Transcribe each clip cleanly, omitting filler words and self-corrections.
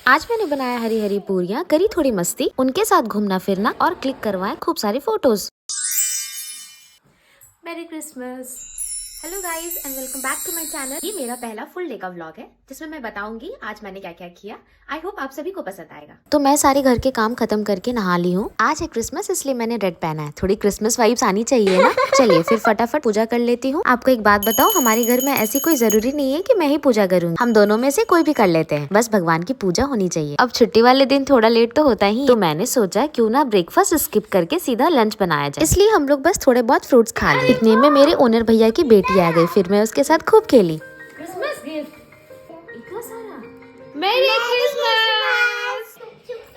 आज मैंने बनाया हरी हरी पूरियाँ, करी थोड़ी मस्ती, उनके साथ घूमना फिरना और क्लिक करवाए खूब सारी photos. Merry Christmas. Hello guys and welcome back to my channel. ये मेरा पहला फुल डे का व्लॉग है जिसमें मैं बताऊंगी आज मैंने क्या क्या किया। आई होप आप सभी को पसंद आएगा। तो मैं सारे घर के काम खत्म करके नहा ली हूँ। आज है क्रिसमस इसलिए मैंने रेड पहना है। थोड़ी क्रिसमस वाइब्स आनी चाहिए ना। चलिए फिर फटाफट पूजा कर लेती हूँ। आपको एक बात बताओ, हमारे घर में ऐसी कोई जरूरी नहीं है कि मैं ही पूजा करूंगी। हम दोनों में से कोई भी कर लेते हैं, बस भगवान की पूजा होनी चाहिए। अब छुट्टी वाले दिन थोड़ा लेट तो होता ही, तो मैंने सोचा क्यों ना ब्रेकफास्ट स्किप करके सीधा लंच बनाया जाए। इसलिए हम लोग बस थोड़े बहुत फ्रूट्स खा लिए। इतने में मेरे ओनर भैया की बेटी आ गई, फिर मैं उसके साथ खूब खेली। क्रिसमस गिफ्ट इतना सारा। मेरी क्रिसमस।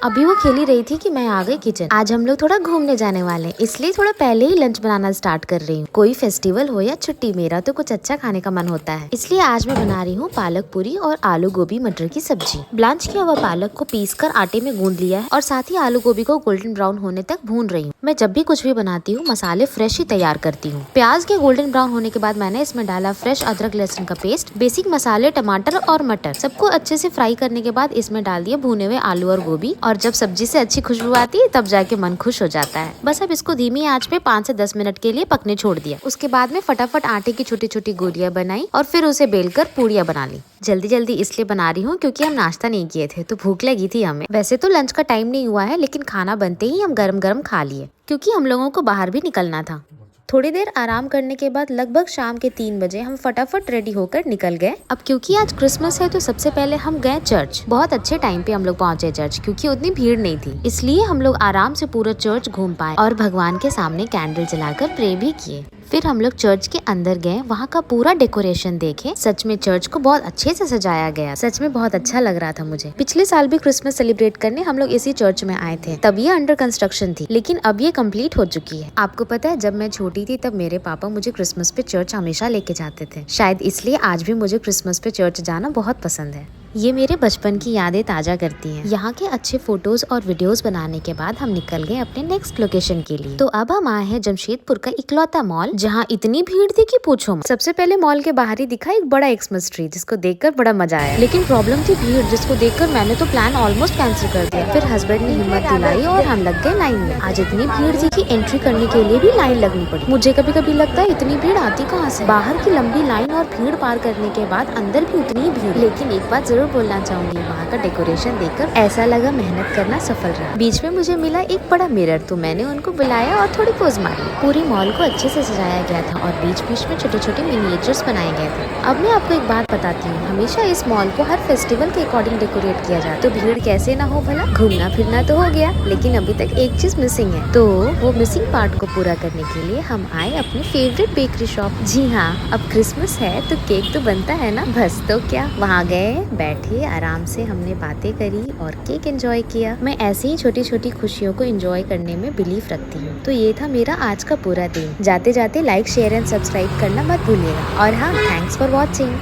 अभी वो खेली रही थी कि मैं आ गई किचन। आज हम लोग थोड़ा घूमने जाने वाले हैं, इसलिए थोड़ा पहले ही लंच बनाना स्टार्ट कर रही हूँ। कोई फेस्टिवल हो या छुट्टी, मेरा तो कुछ अच्छा खाने का मन होता है। इसलिए आज मैं बना रही हूँ पालक पूरी और आलू गोभी मटर की सब्जी। ब्लांच किया हुआ पालक को पीस कर आटे में गूंद लिया है और साथ ही आलू गोभी को गोल्डन ब्राउन होने तक भून रही हूँ। मैं जब भी कुछ भी बनाती हूँ मसाले फ्रेश ही तैयार करती हूँ। प्याज के गोल्डन ब्राउन होने के बाद मैंने इसमें डाला फ्रेश अदरक लहसुन का पेस्ट, बेसिक मसाले, टमाटर और मटर। सबको अच्छे से फ्राई करने के बाद इसमें डाल दिए भुने हुए आलू और गोभी। और जब सब्जी से अच्छी खुशबू आती है तब जाके मन खुश हो जाता है। बस अब इसको धीमी आंच पे 5 से 10 मिनट के लिए पकने छोड़ दिया। उसके बाद में फटाफट आटे की छोटी छोटी गोलियां बनाई और फिर उसे बेलकर पूड़ियां बना ली। जल्दी जल्दी इसलिए बना रही हूँ क्योंकि हम नाश्ता नहीं किए थे तो भूख लगी थी हमें। वैसे तो लंच का टाइम नहीं हुआ है, लेकिन खाना बनते ही हम गरम गरम खा लिए क्योंकि हम लोगों को बाहर भी निकलना था। थोड़ी देर आराम करने के बाद लगभग शाम के 3 बजे हम फटाफट रेडी होकर निकल गए। अब क्योंकि आज क्रिसमस है तो सबसे पहले हम गए चर्च। बहुत अच्छे टाइम पे हम लोग पहुंचे चर्च क्योंकि उतनी भीड़ नहीं थी, इसलिए हम लोग आराम से पूरा चर्च घूम पाए और भगवान के सामने कैंडल जलाकर प्रे भी किए। फिर हम लोग चर्च के अंदर गए, वहाँ का पूरा डेकोरेशन देखे। सच में चर्च को बहुत अच्छे से सजाया गया, सच में बहुत अच्छा लग रहा था मुझे। पिछले साल भी क्रिसमस सेलिब्रेट करने हम लोग इसी चर्च में आए थे, तब ये अंडर कंस्ट्रक्शन थी, लेकिन अब ये कंप्लीट हो चुकी है। आपको पता है जब मैं छोटी थी तब मेरे पापा मुझे क्रिसमस पे चर्च हमेशा लेके जाते थे, शायद इसलिए आज भी मुझे क्रिसमस पे चर्च जाना बहुत पसंद है। ये मेरे बचपन की यादें ताजा करती हैं। यहाँ के अच्छे फोटोज और वीडियोस बनाने के बाद हम निकल गए अपने नेक्स्ट लोकेशन के लिए। तो अब हम आए हैं जमशेदपुर का इकलौता मॉल, जहाँ इतनी भीड़ थी कि पूछो मत। सबसे पहले मॉल के बाहर ही दिखा एक बड़ा एक्समस ट्री, जिसको देखकर बड़ा मजा आया, लेकिन प्रॉब्लम थी भीड़, जिसको देखकर मैंने तो प्लान ऑलमोस्ट कैंसिल कर दिया। फिर हस्बैंड ने हिम्मत दिलाई और हम लग गए लाइन में। आज इतनी भीड़ थी कि एंट्री करने के लिए भी लाइन लगनी पड़ी। मुझे कभी कभी लगता है इतनी भीड़ आती कहाँ से। बाहर की लंबी लाइन और भीड़ पार करने के बाद अंदर भी उतनी ही भीड़। लेकिन एक बात जरूर बोलना चाहूंगी, वहाँ का डेकोरेशन देखकर ऐसा लगा मेहनत करना सफल रहा। बीच में मुझे मिला एक बड़ा मिरर, तो मैंने उनको बुलाया और थोड़ी पोज मारी। पूरी मॉल को अच्छे से सजाया गया था और बीच बीच में छोटे छोटे मिनिएचर्स बनाए गए थे। अब मैं आपको एक बात बताती हूँ, हमेशा इस मॉल को हर फेस्टिवल के अकॉर्डिंग डेकोरेट किया जाए तो भीड़ कैसे ना हो भला। घूमना फिरना तो हो गया, लेकिन अभी तक एक चीज मिसिंग है, तो वो मिसिंग पार्ट को पूरा करने के लिए हम आए अपने फेवरेट बेकरी शॉप। जी हाँ, अब क्रिसमस है तो केक तो बनता है ना। बस तो क्या, वहाँ गए, बैठे, आराम से हमने बातें करी और केक एंजॉय किया। मैं ऐसे ही छोटी छोटी खुशियों को एंजॉय करने में बिलीव रखती हूँ। तो ये था मेरा आज का पूरा दिन। जाते जाते लाइक, शेयर एंड सब्सक्राइब करना मत भूलिएगा। और हाँ, थैंक्स फॉर वॉचिंग।